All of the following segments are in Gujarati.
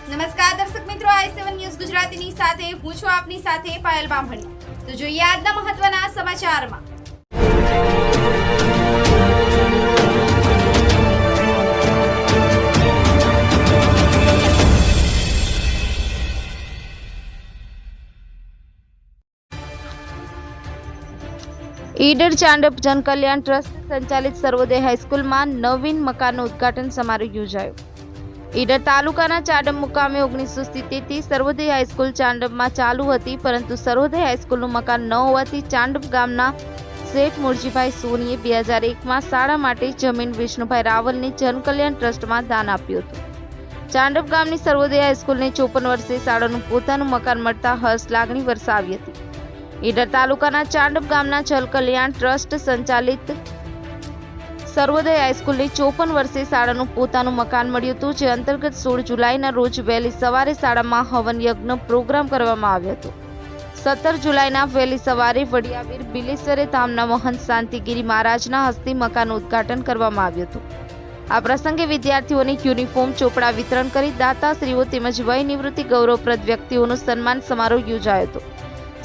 નમસ્કાર દર્શક મિત્રો, i7 ન્યૂઝ ગુજરાતીની સાથે હું છું આપની સાથે પાયલ બામણી। તો જોઈએ આજના મહત્વના સમાચારમાં। ઈડર ચાંડપ જનકલ્યાણ ટ્રસ્ટ સંચાલિત સર્વોદય હાઈસ્કૂલમાં નવીન મકાનનું ઉદ્ઘાટન સમારોહ યોજાયો। ઈડર તાલુકાના ચાંડપ મુકામે 1970થી સર્વોદય હાઈસ્કૂલ ચાંડપમાં ચાલુ હતી, પરંતુ સર્વોદય હાઈસ્કૂલનું મકાન ન હોવાથી ચાંડપ ગામના શેઠ મુરજીભાઈ સોનીએ 2001માં શાળા માટે જમીન વિષ્ણુભાઈ રાવલને જનકલ્યાણ ટ્રસ્ટમાં દાન આપ્યું હતું। ચાંડપ ગામની સર્વોદય હાઈસ્કૂલને 54 વર્ષે શાળાનું પોતાનું મકાન મળતા હર્ષ લાગણી વરસાવી હતી। ઈડર તાલુકાના ચાંડપ ગામના જનકલ્યાણ ટ્રસ્ટ સંચાલિત સર્વોદય હાઈસ્કૂલને 54 વર્ષે શાળાનું પોતાનું મકાન મળ્યું હતું, જે અંતર્ગત 16 જુલાઈના રોજ વહેલી સવારે શાળામાં હવન યજ્ઞ પ્રોગ્રામ કરવામાં આવ્યો હતો। 17 જુલાઈના વહેલી સવારે વડિયાવીર બિલેશ્વરે ધામના મહંત શાંતિગીરી મહારાજના હસ્તે મકાનનું ઉદ્ઘાટન કરવામાં આવ્યું હતું। આ પ્રસંગે વિદ્યાર્થીઓને યુનિફોર્મ ચોપડા વિતરણ કરી દાતાશ્રીઓ તેમજ વય નિવૃત્તિ ગૌરવપ્રદ વ્યક્તિઓનું સન્માન સમારોહ યોજાયો હતો,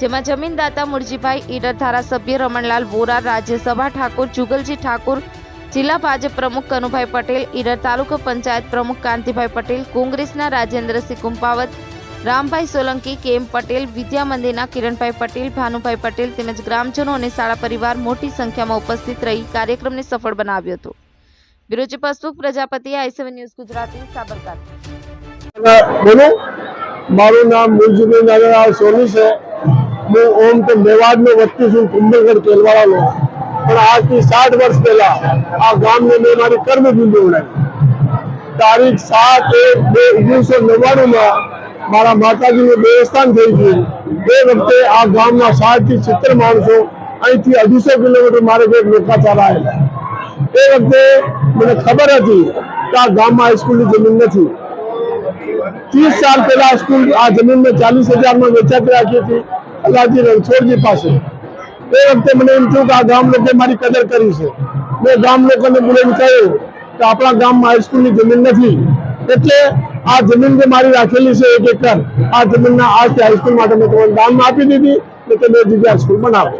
જેમાં જમીનદાતા મુરજીભાઈ, ઈડર ધારાસભ્ય રમણલાલ વોરા, રાજ્યસભા ઠાકોર જુગલજી ઠાકોર, જિલ્લા ભાજપ પ્રમુખ કનુભાઈ પટેલ, ઈડર તાલુકા પંચાયત પ્રમુખ કાંતિભાઈ પટેલ, કોંગ્રેસના રાજેન્દ્રસિંહ કુંપાવત, રામભાઈ સોલંકી, કેમ પટેલ, વિદ્યા મંદિરના કિરણભાઈ પટેલ, ભાનુભાઈ પટેલ તેમજ ગ્રામજનો અને શાળા પરિવાર મોટી સંખ્યામાં ઉપસ્થિત રહી કાર્યક્રમને સફળ બનાવ્યો હતો। Bureau chief Hasmukh Prajapati, i7 news Gujarati, Sabarkantha. મારું નામ મુરજીભાઈ નારાયણ સોની છે। હું ઓમ તો મેવાડનો વતની છું, કુંભલગઢ કેલવાડાનો, પણ આજથી 60 વર્ષ પહેલા આ ગામને મેં મારી કર્મભૂમિ બનાવી। તારીખ 7/1/1999માં મારા માતાજીનું દેવસ્થાન થઈ ગયું। એ વખતે આ ગામના 60 થી 70 માણસો અહીંથી 250 કિલોમીટર મારે ઘેર લોકા ચાલાયેલા। એ વખતે મને ખબર હતી કે આ ગામમાં હાઈસ્કૂલની જમીન નથી। 30 साल पहला स्कूल आ जमीन में 40,000 में वेचाती राखी थी अल्लाहजी रણછોડજી પાસે। એ વખતે મને એમ થયું કે આ ગામ લોકોએ મારી કદર કરી છે। મેં ગામ લોકોને બોલાવીને કહ્યું કે આપણા ગામમાં હાઈસ્કૂલની જમીન નથી, એટલે આ જમીન જે મારી રાખેલી છે 1 એકર, આ જમીનના આજથી હાઈસ્કૂલ માટે મેં તમને દાનમાં આપી દીધી ને તમે જગ્યા સ્કૂલ બનાવો।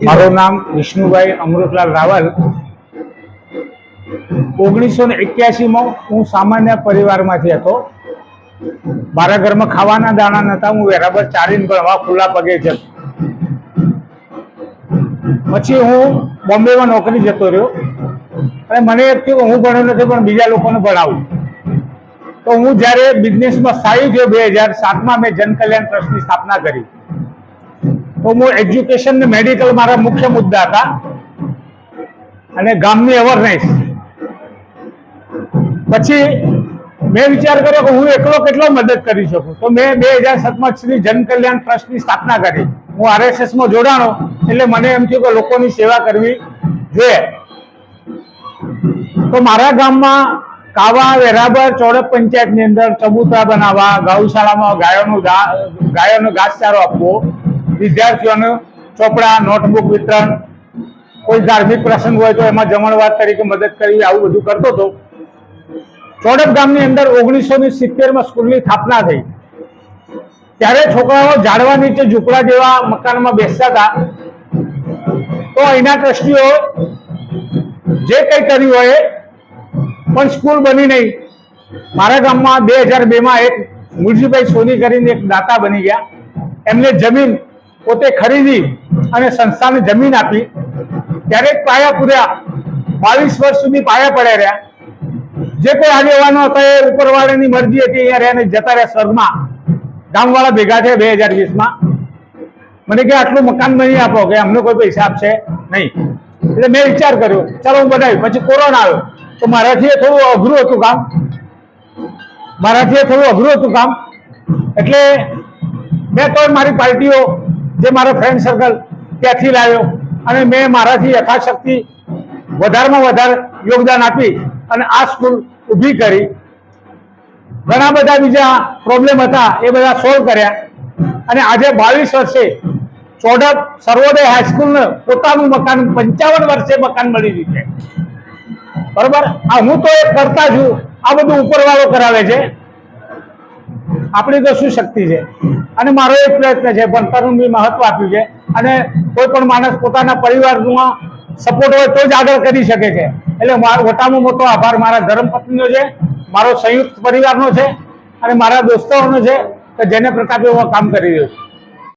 મારું નામ વિષ્ણુભાઈ અમૃતલાલ રાવલ। 1981માં હું સામાન્ય પરિવારમાંથી હતો। મારા ઘરમાં ખાવાના દાણા નહોતા, હું બરાબર ચાલીને ભણવા ખુલ્લા પગે છે। પછી હું બોમ્બેમાં નોકરી જતો રહ્યો અને મને એમ થયું કે હું ભણ્યો નથી પણ બીજા લોકોને ભણાવું। તો હું જ્યારે બિઝનેસમાં સ્થાયી થયો 2007માં મેં જનકલ્યાણ ટ્રસ્ટની સ્થાપના કરી। તો હું એજ્યુકેશન ને મેડિકલ મારા મુખ્ય મુદ્દા હતા અને ગામની અવેરનેસ। પછી મેં વિચાર કર્યો કે હું એકલો કેટલો મદદ કરી શકું, તો મેં 2007માં શ્રી જનકલ્યાણ ટ્રસ્ટની સ્થાપના કરી। હું RSSમાં જોડાણો એટલે મને એમ થયું કે લોકોની સેવા કરવી જોઈએ। તો મારા ગામમાં કાવા, વેરાબર, ચોડપ પંચાયતની અંદર ચબૂતરા બનાવવા, ગૌશાળામાં ગાયોનો ઘાસચારો આપવો, વિદ્યાર્થીઓને ચોપડા, નોટબુક વિતરણ, કોઈ ધાર્મિક પ્રસંગ હોય તો એમાં જમણવાર તરીકે મદદ કરવી, આવું બધું કરતો હતો। ચોડપ ગામની અંદર 1970માં સ્કૂલની સ્થાપના થઈ, ત્યારે છોકરાઓ ઝાડવા નીચે ઝૂંપડા જેવા મકાનમાં બેસતા હતા। તો અહીંના ટ્રસ્ટીઓ જે કંઈ કર્યું હોય પણ સ્કૂલ બની નહીં। મારા ગામમાં 2002માં એક મુરજીભાઈ સોની કરીને એક દાતા બની ગયા। એમને જમીન પોતે ખરીદી અને સંસ્થાને જમીન આપી, ત્યારે પાયા પૂર્યા 22 વર્ષ સુધી પાયા પડ્યા રહ્યા। જે કોઈ આગેવાનો હતા એ ઉપરવાળાની મરજી હતી, અહીંયા રહ્યા જતા રહ્યા સ્વર્ગમાં। ગામવાળા ભેગા થયા 2020માં, મને કે આટલું મકાન બની આપો, કે અમને કોઈ પૈસા આપશે નહીં। એટલે મેં વિચાર કર્યો ચાલો હું બનાવ્યું। પછી કોરોના આવ્યો તો મારાથી એ થોડું અઘરું હતું કામ, એટલે મેં તો મારી પાર્ટીઓ, જે મારા ફ્રેન્ડ સર્કલ ત્યાંથી લાવ્યો અને મેં મારાથી યથાશક્તિ વધારેમાં વધારે યોગદાન આપી અને આ સ્કૂલ ઊભી કરી। ઘણા બધા બીજા પ્રોબ્લેમ હતા એ બધા સોલ્વ કર્યા અને આજે 22 વર્ષે ચોડપ સર્વોદય હાઈસ્કૂલને પોતાનું મકાન 55 વર્ષે મકાન મળી ગયું છે। બરોબર, હું તો એક કરતા છું, આ બધું ઉપરવાળો કરાવે છે। આપણી તો શું શક્તિ છે. અને મારો એક પ્રયત્ન છે, ભણતરનું બી મહત્વ આપ્યું છે. અને કોઈ પણ માણસ પોતાના પરિવારનો સપોર્ટ હોય તો જ આગળ કરી શકે છે. એટલે મારો મોટામાં મોટો આભાર મારા ધર્મપત્નીનો છે, મારો સંયુક્ત પરિવારનો છે અને મારા દોસ્તોનો છે કે જેને પ્રતાપે હું કામ કરી રહ્યો છું.